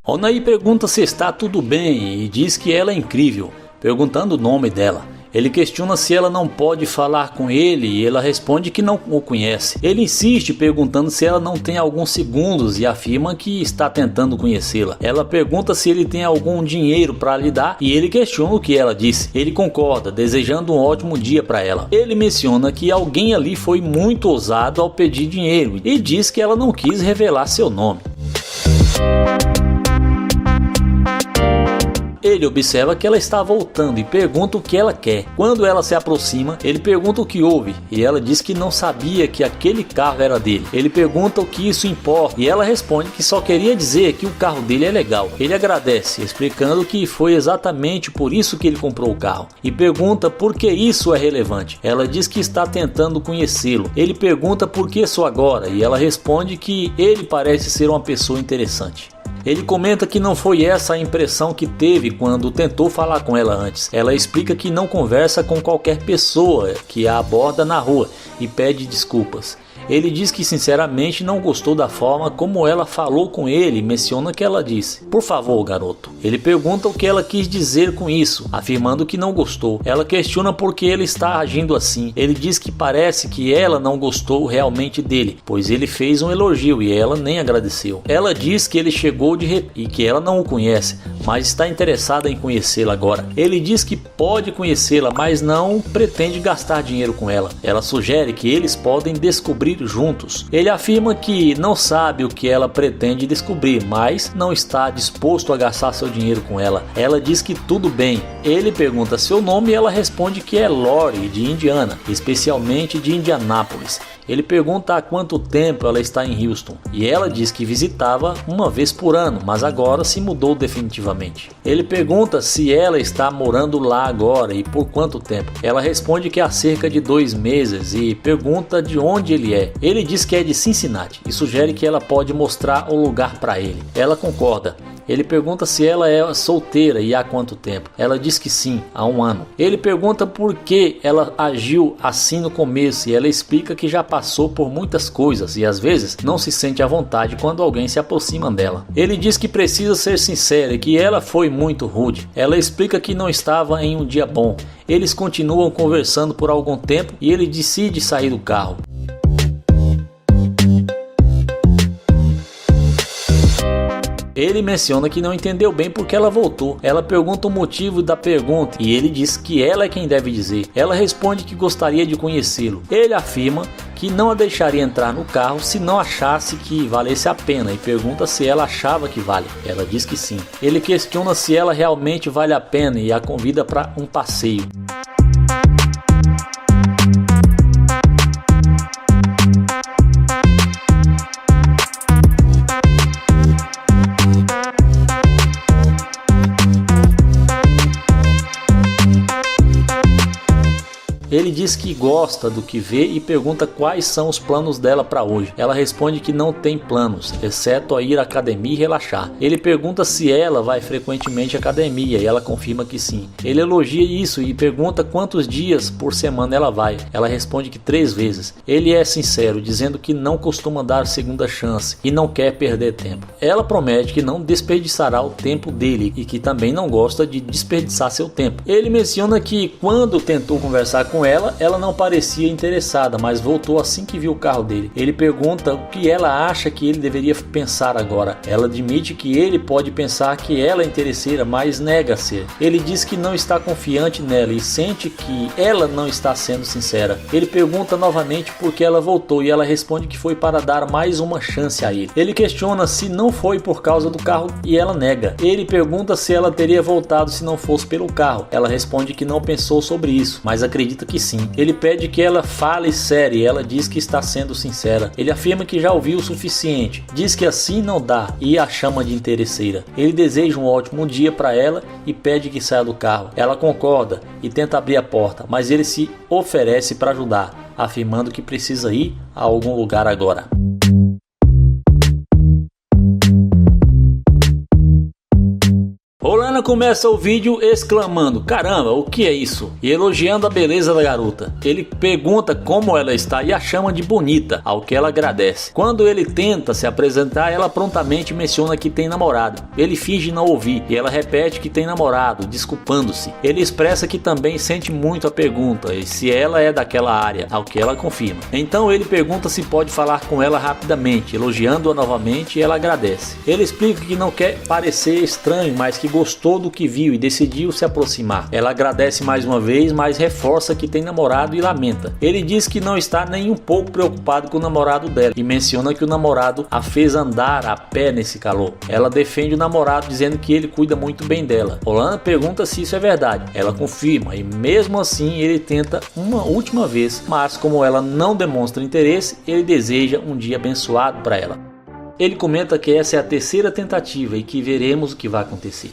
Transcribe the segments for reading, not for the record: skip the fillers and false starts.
Onaí pergunta se está tudo bem e diz que ela é incrível, perguntando o nome dela. Ele questiona se ela não pode falar com ele e ela responde que não o conhece. Ele insiste perguntando se ela não tem alguns segundos e afirma que está tentando conhecê-la. Ela pergunta se ele tem algum dinheiro para lhe dar e ele questiona o que ela disse. Ele concorda, desejando um ótimo dia para ela. Ele menciona que alguém ali foi muito ousado ao pedir dinheiro e diz que ela não quis revelar seu nome. Ele observa que ela está voltando e pergunta o que ela quer. Quando ela se aproxima, ele pergunta o que houve e ela diz que não sabia que aquele carro era dele. Ele pergunta o que isso importa e ela responde que só queria dizer que o carro dele é legal. Ele agradece, explicando que foi exatamente por isso que ele comprou o carro e pergunta por que isso é relevante. Ela diz que está tentando conhecê-lo. Ele pergunta por que só agora e ela responde que ele parece ser uma pessoa interessante. Ele comenta que não foi essa a impressão que teve quando tentou falar com ela antes. Ela explica que não conversa com qualquer pessoa que a aborda na rua e pede desculpas. Ele diz que sinceramente não gostou da forma como ela falou com ele e menciona que ela disse: "Por favor, garoto". Ele pergunta o que ela quis dizer com isso, afirmando que não gostou. Ela questiona por que ele está agindo assim. Ele diz que parece que ela não gostou realmente dele, pois ele fez um elogio e ela nem agradeceu. Ela diz que ele chegou e que ela não o conhece, mas está interessada em conhecê-la agora. Ele diz que pode conhecê-la, mas não pretende gastar dinheiro com ela. Ela sugere que eles podem descobrir juntos. Ele afirma que não sabe o que ela pretende descobrir, mas não está disposto a gastar seu dinheiro com ela. Ela diz que tudo bem. Ele pergunta seu nome e ela responde que é Lori, de Indiana, especialmente de Indianápolis. Ele pergunta há quanto tempo ela está em Houston e ela diz que visitava uma vez por ano, mas agora se mudou definitivamente. Ele pergunta se ela está morando lá agora e por quanto tempo. Ela responde que há cerca de 2 meses e pergunta de onde ele é. Ele diz que é de Cincinnati e sugere que ela pode mostrar o lugar para ele. Ela concorda. Ele pergunta se ela é solteira e há quanto tempo. Ela diz que sim, há 1 ano. Ele pergunta por que ela agiu assim no começo e ela explica que já passou por muitas coisas e às vezes não se sente à vontade quando alguém se aproxima dela. Ele diz que precisa ser sincera e que ela foi muito rude. Ela explica que não estava em um dia bom. Eles continuam conversando por algum tempo e ele decide sair do carro. Ele menciona que não entendeu bem porque ela voltou. Ela pergunta o motivo da pergunta e ele diz que ela é quem deve dizer. Ela responde que gostaria de conhecê-lo. Ele afirma que não a deixaria entrar no carro se não achasse que valesse a pena e pergunta se ela achava que vale. Ela diz que sim. Ele questiona se ela realmente vale a pena e a convida para um passeio. Ele diz que gosta do que vê e pergunta quais são os planos dela para hoje. Ela responde que não tem planos, exceto a ir à academia e relaxar. Ele pergunta se ela vai frequentemente à academia e ela confirma que sim. Ele elogia isso e pergunta quantos dias por semana ela vai. Ela responde que 3 vezes. Ele é sincero, dizendo que não costuma dar segunda chance e não quer perder tempo. Ela promete que não desperdiçará o tempo dele e que também não gosta de desperdiçar seu tempo. Ele menciona que quando tentou conversar com ela não parecia interessada, mas voltou assim que viu o carro dele. Ele pergunta o que ela acha que ele deveria pensar agora. Ela admite que ele pode pensar que ela é interesseira, mas nega ser. Ele diz que não está confiante nela e sente que ela não está sendo sincera. Ele pergunta novamente por que ela voltou e ela responde que foi para dar mais uma chance a ele. Ele questiona se não foi por causa do carro e ela nega. Ele pergunta se ela teria voltado se não fosse pelo carro. Ela responde que não pensou sobre isso, mas acredita que sim. Ele pede que ela fale sério e ela diz que está sendo sincera. Ele afirma que já ouviu o suficiente, diz que assim não dá e a chama de interesseira. Ele deseja um ótimo dia para ela e pede que saia do carro. Ela concorda e tenta abrir a porta, mas ele se oferece para ajudar, afirmando que precisa ir a algum lugar agora. Olá, Olana começa o vídeo exclamando: caramba, o que é isso? E elogiando a beleza da garota. Ele pergunta como ela está e a chama de bonita, ao que ela agradece. Quando ele tenta se apresentar, ela prontamente menciona que tem namorado. Ele finge não ouvir e ela repete que tem namorado, desculpando-se. Ele expressa que também sente muito a pergunta e se ela é daquela área, ao que ela confirma. Então ele pergunta se pode falar com ela rapidamente, elogiando-a novamente, e ela agradece. Ele explica que não quer parecer estranho, mas que gostou do que viu e decidiu se aproximar. Ela agradece mais uma vez, mas reforça que tem namorado e lamenta. Ele diz que não está nem um pouco preocupado com o namorado dela e menciona que o namorado a fez andar a pé nesse calor. Ela defende o namorado dizendo que ele cuida muito bem dela. Olana pergunta se isso é verdade. Ela confirma e mesmo assim ele tenta uma última vez, mas como ela não demonstra interesse, ele deseja um dia abençoado para ela. Ele comenta que essa é a terceira tentativa e que veremos o que vai acontecer.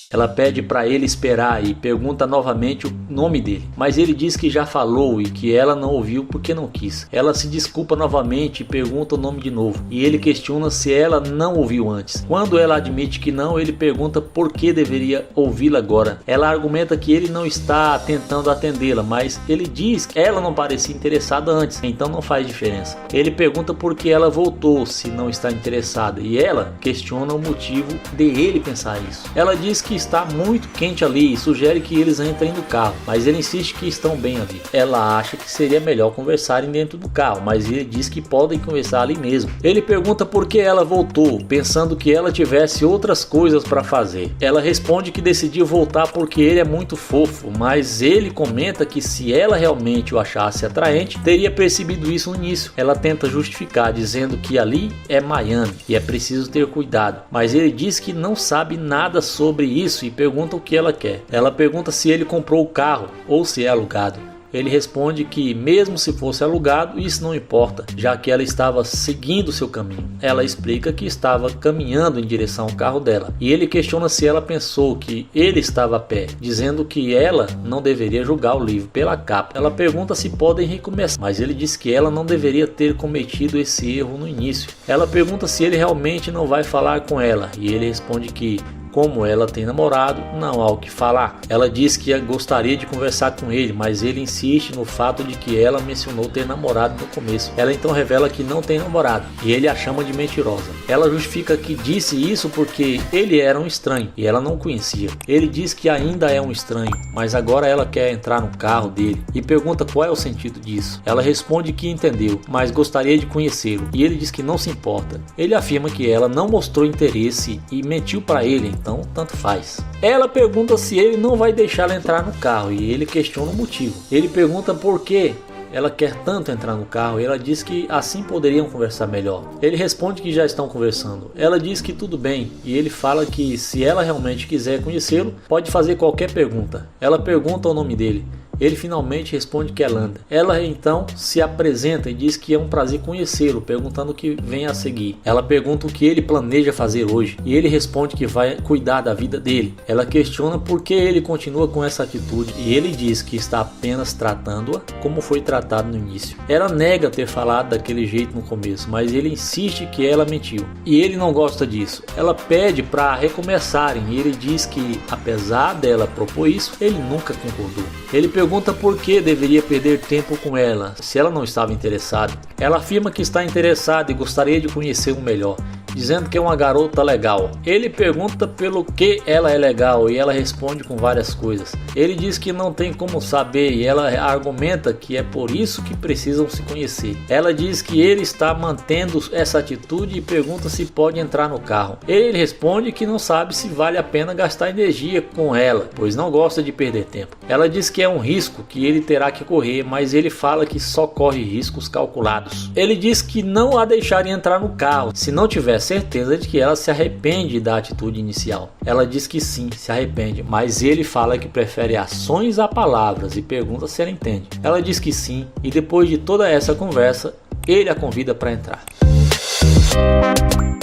Ela pede para ele esperar e pergunta novamente o nome dele, mas ele diz que já falou e que ela não ouviu porque não quis. Ela se desculpa novamente e pergunta o nome de novo, e ele questiona se ela não ouviu antes. Quando ela admite que não, ele pergunta por que deveria ouvi-la agora. Ela argumenta que ele não está tentando atendê-la, mas ele diz que ela não parecia interessada antes, então não faz diferença. Ele pergunta por que ela voltou se não está interessada, e ela questiona o motivo de ele pensar isso. Ela diz que está muito quente ali e sugere que eles entrem no carro, mas ele insiste que estão bem ali. Ela acha que seria melhor conversarem dentro do carro, mas ele diz que podem conversar ali mesmo. Ele pergunta por que ela voltou, pensando que ela tivesse outras coisas para fazer. Ela responde que decidiu voltar porque ele é muito fofo, mas ele comenta que se ela realmente o achasse atraente, teria percebido isso no início. Ela tenta justificar, dizendo que ali é Miami e é preciso ter cuidado, mas ele diz que não sabe nada sobre isso e pergunta o que ela quer. Ela pergunta se ele comprou o carro ou se é alugado. Ele responde que mesmo se fosse alugado, isso não importa, já que ela estava seguindo seu caminho. Ela explica que estava caminhando em direção ao carro dela, e ele questiona se ela pensou que ele estava a pé, dizendo que ela não deveria julgar o livro pela capa. Ela pergunta se podem recomeçar, mas ele diz que ela não deveria ter cometido esse erro no início. Ela pergunta se ele realmente não vai falar com ela, e ele responde que como ela tem namorado, não há o que falar. Ela diz que gostaria de conversar com ele, mas ele insiste no fato de que ela mencionou ter namorado no começo. Ela então revela que não tem namorado e ele a chama de mentirosa. Ela justifica que disse isso porque ele era um estranho e ela não o conhecia. Ele diz que ainda é um estranho, mas agora ela quer entrar no carro dele e pergunta qual é o sentido disso. Ela responde que entendeu, mas gostaria de conhecê-lo, e ele diz que não se importa. Ele afirma que ela não mostrou interesse e mentiu para ele, então tanto faz. Ela pergunta se ele não vai deixá-la entrar no carro e ele questiona o motivo. Ele pergunta por que ela quer tanto entrar no carro e ela diz que assim poderiam conversar melhor. Ele responde que já estão conversando. Ela diz que tudo bem e ele fala que se ela realmente quiser conhecê-lo, pode fazer qualquer pergunta. Ela pergunta o nome dele. Ele finalmente responde que é Landa. Ela então se apresenta e diz que é um prazer conhecê-lo, perguntando o que vem a seguir. Ela pergunta o que ele planeja fazer hoje e ele responde que vai cuidar da vida dele. Ela questiona por que ele continua com essa atitude e ele diz que está apenas tratando-a como foi tratado no início. Ela nega ter falado daquele jeito no começo, mas ele insiste que ela mentiu e ele não gosta disso. Ela pede para recomeçarem e ele diz que apesar dela propor isso, ele nunca concordou. Ele pergunta por que deveria perder tempo com ela, se ela não estava interessada. Ela afirma que está interessada e gostaria de conhecê-lo melhor, dizendo que é uma garota legal. Ele pergunta pelo que ela é legal e ela responde com várias coisas. Ele diz que não tem como saber e ela argumenta que é por isso que precisam se conhecer. Ela diz que ele está mantendo essa atitude e pergunta se pode entrar no carro. Ele responde que não sabe se vale a pena gastar energia com ela, pois não gosta de perder tempo. Ela diz que é um risco que ele terá que correr, mas ele fala que só corre riscos calculados. Ele diz que não a deixaria entrar no carro se não tivesse certeza de que ela se arrepende da atitude inicial. Ela diz que sim, se arrepende, mas ele fala que prefere ações a palavras e pergunta se ela entende. Ela diz que sim e depois de toda essa conversa, ele a convida para entrar.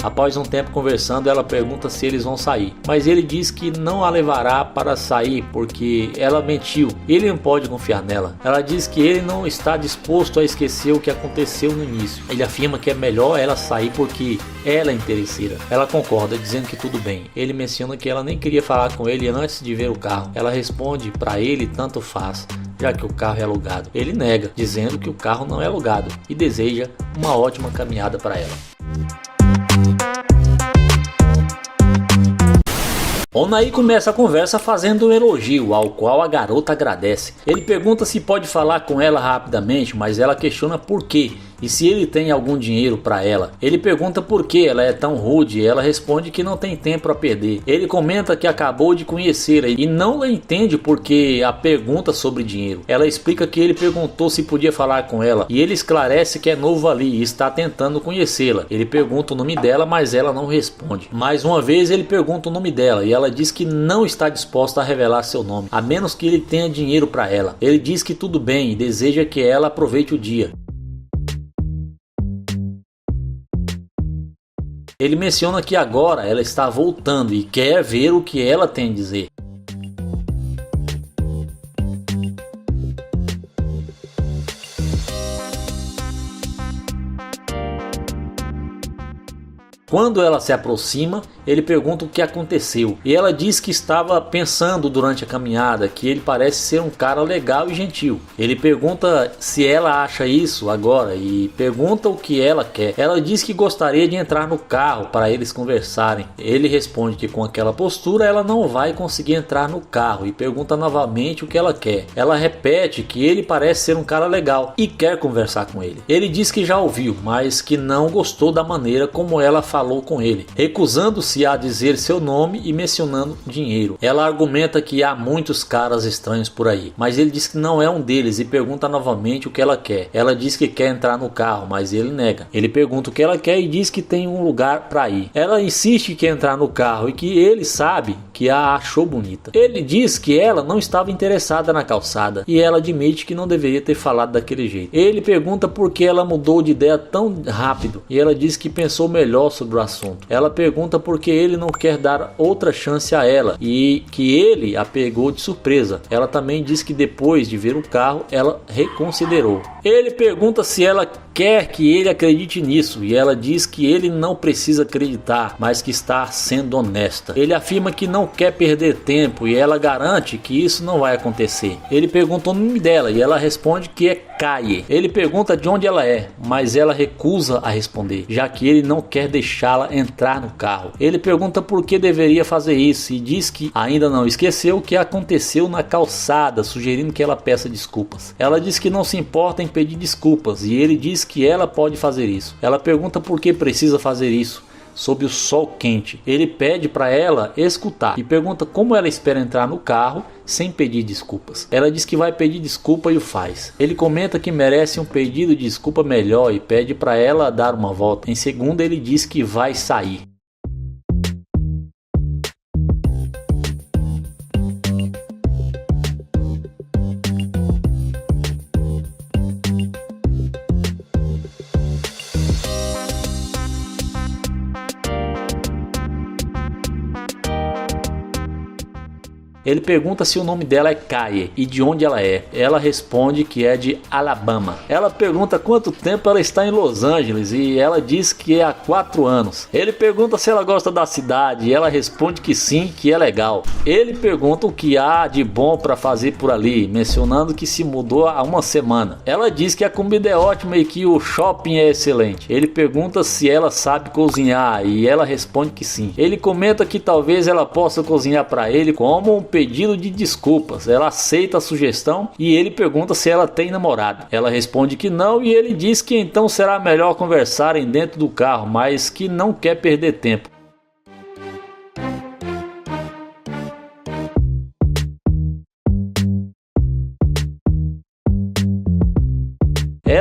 Após um tempo conversando, ela pergunta se eles vão sair, mas ele diz que não a levará para sair porque ela mentiu. Ele não pode confiar nela. Ela diz que ele não está disposto a esquecer o que aconteceu no início. Ele afirma que é melhor ela sair porque ela é interesseira. Ela concorda, dizendo que tudo bem. Ele menciona que ela nem queria falar com ele antes de ver o carro. Ela responde para ele tanto faz, já que o carro é alugado. Ele nega, dizendo que o carro não é alugado e deseja uma ótima caminhada para ela. Onaí começa a conversa fazendo um elogio, ao qual a garota agradece. Ele pergunta se pode falar com ela rapidamente, mas ela questiona por quê e se ele tem algum dinheiro para ela. Ele pergunta por que ela é tão rude e ela responde que não tem tempo a perder. Ele comenta que acabou de conhecê-la e não a entende porque a pergunta sobre dinheiro. Ela explica que ele perguntou se podia falar com ela e ele esclarece que é novo ali e está tentando conhecê-la. Ele pergunta o nome dela, mas ela não responde. Mais uma vez ele pergunta o nome dela e ela diz que não está disposta a revelar seu nome, a menos que ele tenha dinheiro para ela. Ele diz que tudo bem e deseja que ela aproveite o dia. Ele menciona que agora ela está voltando e quer ver o que ela tem a dizer. Quando ela se aproxima, ele pergunta o que aconteceu e ela diz que estava pensando durante a caminhada que ele parece ser um cara legal e gentil. Ele pergunta se ela acha isso agora e pergunta o que ela quer. Ela diz que gostaria de entrar no carro para eles conversarem. Ele responde que com aquela postura ela não vai conseguir entrar no carro e pergunta novamente o que ela quer. Ela repete que ele parece ser um cara legal e quer conversar com ele. Ele diz que já ouviu, mas que não gostou da maneira como ela falou com ele, recusando-se a dizer seu nome e mencionando dinheiro. Ela argumenta que há muitos caras estranhos por aí, mas ele diz que não é um deles e pergunta novamente o que ela quer. Ela diz que quer entrar no carro, mas ele nega. Ele pergunta o que ela quer e diz que tem um lugar para ir. Ela insiste que quer entrar no carro e que ele sabe que a achou bonita. Ele diz que ela não estava interessada na calçada e ela admite que não deveria ter falado daquele jeito. Ele pergunta por que ela mudou de ideia tão rápido e ela diz que pensou melhor sobre o assunto. Ela pergunta por que ele não quer dar outra chance a ela e que ele a pegou de surpresa. Ela também diz que depois de ver o carro ela reconsiderou. Ele pergunta se ela quer que ele acredite nisso e ela diz que ele não precisa acreditar, mas que está sendo honesta. Ele afirma que não quer perder tempo e ela garante que isso não vai acontecer. Ele pergunta o nome dela e ela responde que é Kaye. Ele pergunta de onde ela é, mas ela recusa a responder, já que ele não quer deixá-la entrar no carro. Ele pergunta por que deveria fazer isso e diz que ainda não esqueceu o que aconteceu na calçada, sugerindo que ela peça desculpas. Ela diz que não se importa em pedir desculpas e ele diz que ela pode fazer isso. Ela pergunta por que precisa fazer isso sob o sol quente. Ele pede para ela escutar e pergunta como ela espera entrar no carro sem pedir desculpas. Ela diz que vai pedir desculpa e o faz. Ele comenta que merece um pedido de desculpa melhor e pede para ela dar uma volta. Em segundo, ele diz que vai sair. Ele pergunta se o nome dela é Kaye e de onde ela é. Ela responde que é de Alabama. Ela pergunta quanto tempo ela está em Los Angeles e ela diz que é há 4 anos. Ele pergunta se ela gosta da cidade e ela responde que sim, que é legal. Ele pergunta o que há de bom para fazer por ali, mencionando que se mudou há uma semana. Ela diz que a comida é ótima e que o shopping é excelente. Ele pergunta se ela sabe cozinhar e ela responde que sim. Ele comenta que talvez ela possa cozinhar para ele como um pedido de desculpas. Ela aceita a sugestão e ele pergunta se ela tem namorado. Ela responde que não e ele diz que então será melhor conversarem dentro do carro, mas que não quer perder tempo.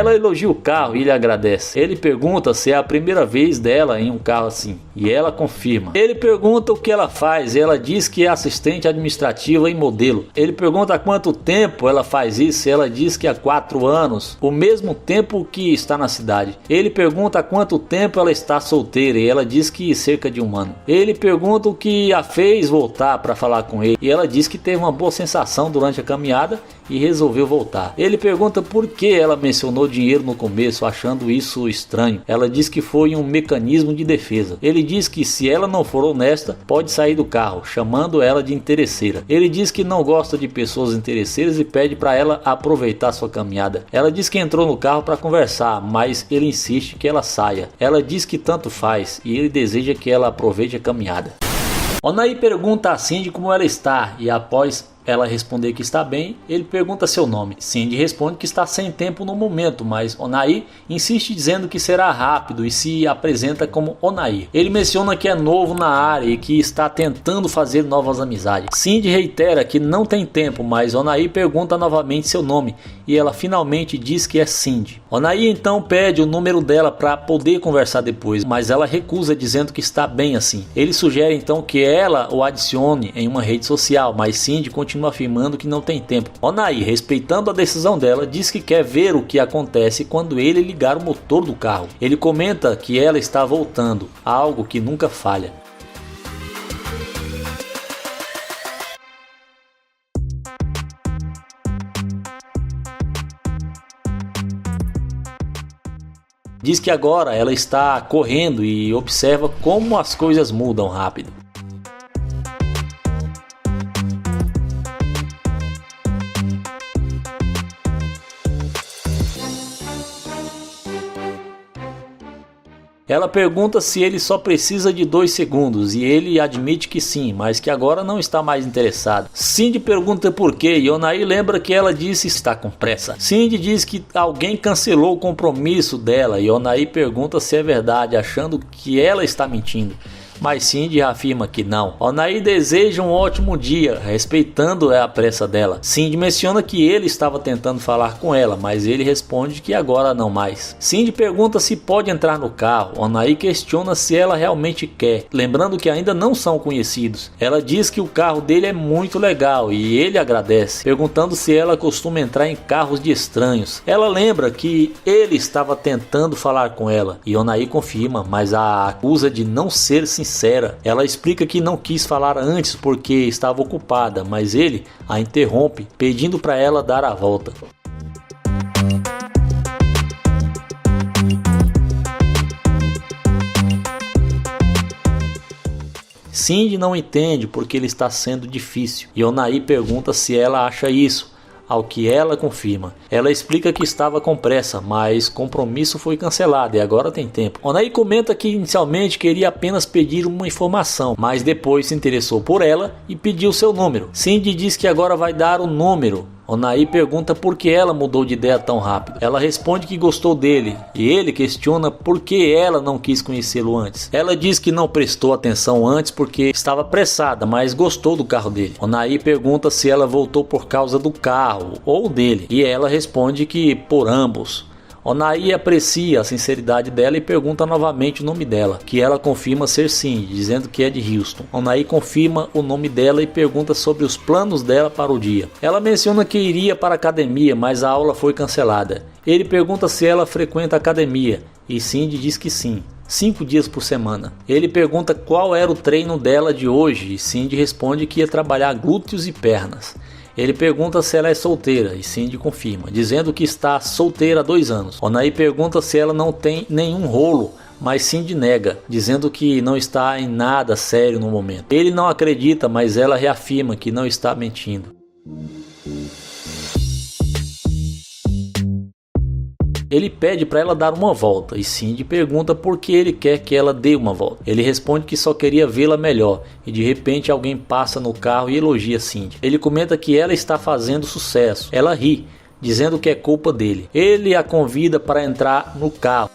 Ela elogia o carro e lhe agradece. Ele pergunta se é a primeira vez dela em um carro assim, e ela confirma. Ele pergunta o que ela faz e ela diz que é assistente administrativa em modelo. Ele pergunta há quanto tempo ela faz isso e ela diz que há 4 anos, o mesmo tempo que está na cidade. Ele pergunta há quanto tempo ela está solteira e ela diz que cerca de 1 ano. Ele pergunta o que a fez voltar para falar com ele e ela diz que teve uma boa sensação durante a caminhada e resolveu voltar. Ele pergunta por que ela mencionou dinheiro no começo, achando isso estranho. Ela diz que foi um mecanismo de defesa. Ele diz que se ela não for honesta, pode sair do carro, chamando ela de interesseira. Ele diz que não gosta de pessoas interesseiras e pede para ela aproveitar sua caminhada. Ela diz que entrou no carro para conversar, mas ele insiste que ela saia. Ela diz que tanto faz e ele deseja que ela aproveite a caminhada. Onaí pergunta a Cindy como ela está e após ela responder que está bem, ele pergunta seu nome. Cindy responde que está sem tempo no momento, mas Onaí insiste dizendo que será rápido e se apresenta como Onaí. Ele menciona que é novo na área e que está tentando fazer novas amizades. Cindy reitera que não tem tempo, mas Onaí pergunta novamente seu nome e ela finalmente diz que é Cindy. Onaí então pede o número dela para poder conversar depois, mas ela recusa dizendo que está bem assim. Ele sugere então que ela o adicione em uma rede social, mas Cindy continua afirmando que não tem tempo. Onaí, respeitando a decisão dela, diz que quer ver o que acontece quando ele ligar o motor do carro. Ele comenta que ela está voltando, algo que nunca falha. Diz que agora ela está correndo e observa como as coisas mudam rápido. Ela pergunta se ele só precisa de 2 segundos e ele admite que sim, mas que agora não está mais interessado. Cindy pergunta por quê e Onaí lembra que ela disse estar com pressa. Cindy diz que alguém cancelou o compromisso dela e Onaí pergunta se é verdade, achando que ela está mentindo. Mas Cindy afirma que não. Onaí deseja um ótimo dia, respeitando a pressa dela. Cindy menciona que ele estava tentando falar com ela, mas ele responde que agora não mais. Cindy pergunta se pode entrar no carro. Onaí questiona se ela realmente quer, lembrando que ainda não são conhecidos. Ela diz que o carro dele é muito legal e ele agradece, perguntando se ela costuma entrar em carros de estranhos. Ela lembra que ele estava tentando falar com ela e Onaí confirma, mas a acusa de não ser sincera. Ela explica que não quis falar antes porque estava ocupada, mas ele a interrompe, pedindo para ela dar a volta. Cindy não entende porque ele está sendo difícil e Onaí pergunta se ela acha isso, ao que ela confirma. Ela explica que estava com pressa, mas compromisso foi cancelado e agora tem tempo. Onaí comenta que inicialmente queria apenas pedir uma informação, mas depois se interessou por ela e pediu seu número. Cindy diz que agora vai dar o número. Onaí pergunta por que ela mudou de ideia tão rápido. Ela responde que gostou dele e ele questiona por que ela não quis conhecê-lo antes. Ela diz que não prestou atenção antes porque estava apressada, mas gostou do carro dele. Onaí pergunta se ela voltou por causa do carro ou dele e ela responde que por ambos. Onaí aprecia a sinceridade dela e pergunta novamente o nome dela, que ela confirma ser Cindy, dizendo que é de Houston. Onaí confirma o nome dela e pergunta sobre os planos dela para o dia. Ela menciona que iria para a academia, mas a aula foi cancelada. Ele pergunta se ela frequenta a academia e Cindy diz que sim. 5 dias por semana. Ele pergunta qual era o treino dela de hoje e Cindy responde que ia trabalhar glúteos e pernas. Ele pergunta se ela é solteira e Cindy confirma, dizendo que está solteira há 2 anos. Onaí pergunta se ela não tem nenhum rolo, mas Cindy nega, dizendo que não está em nada sério no momento. Ele não acredita, mas ela reafirma que não está mentindo. Ele pede para ela dar uma volta e Cindy pergunta por que ele quer que ela dê uma volta. Ele responde que só queria vê-la melhor e de repente alguém passa no carro e elogia Cindy. Ele comenta que ela está fazendo sucesso. Ela ri, dizendo que é culpa dele. Ele a convida para entrar no carro.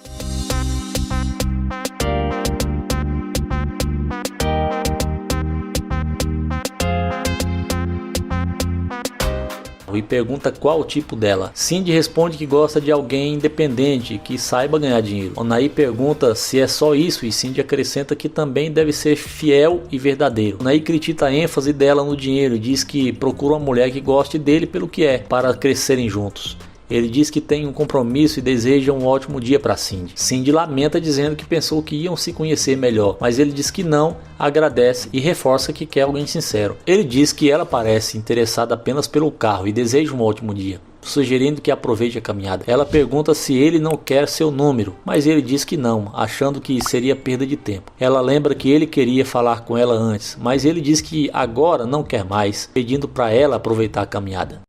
e pergunta qual o tipo dela. Cindy responde que gosta de alguém independente, que saiba ganhar dinheiro. Onaí pergunta se é só isso e Cindy acrescenta que também deve ser fiel e verdadeiro. Onaí critica a ênfase dela no dinheiro e diz que procura uma mulher que goste dele pelo que é, para crescerem juntos. Ele diz que tem um compromisso e deseja um ótimo dia para Cindy. Cindy lamenta dizendo que pensou que iam se conhecer melhor, mas ele diz que não, agradece e reforça que quer alguém sincero. Ele diz que ela parece interessada apenas pelo carro e deseja um ótimo dia, sugerindo que aproveite a caminhada. Ela pergunta se ele não quer seu número, mas ele diz que não, achando que seria perda de tempo. Ela lembra que ele queria falar com ela antes, mas ele diz que agora não quer mais, pedindo para ela aproveitar a caminhada.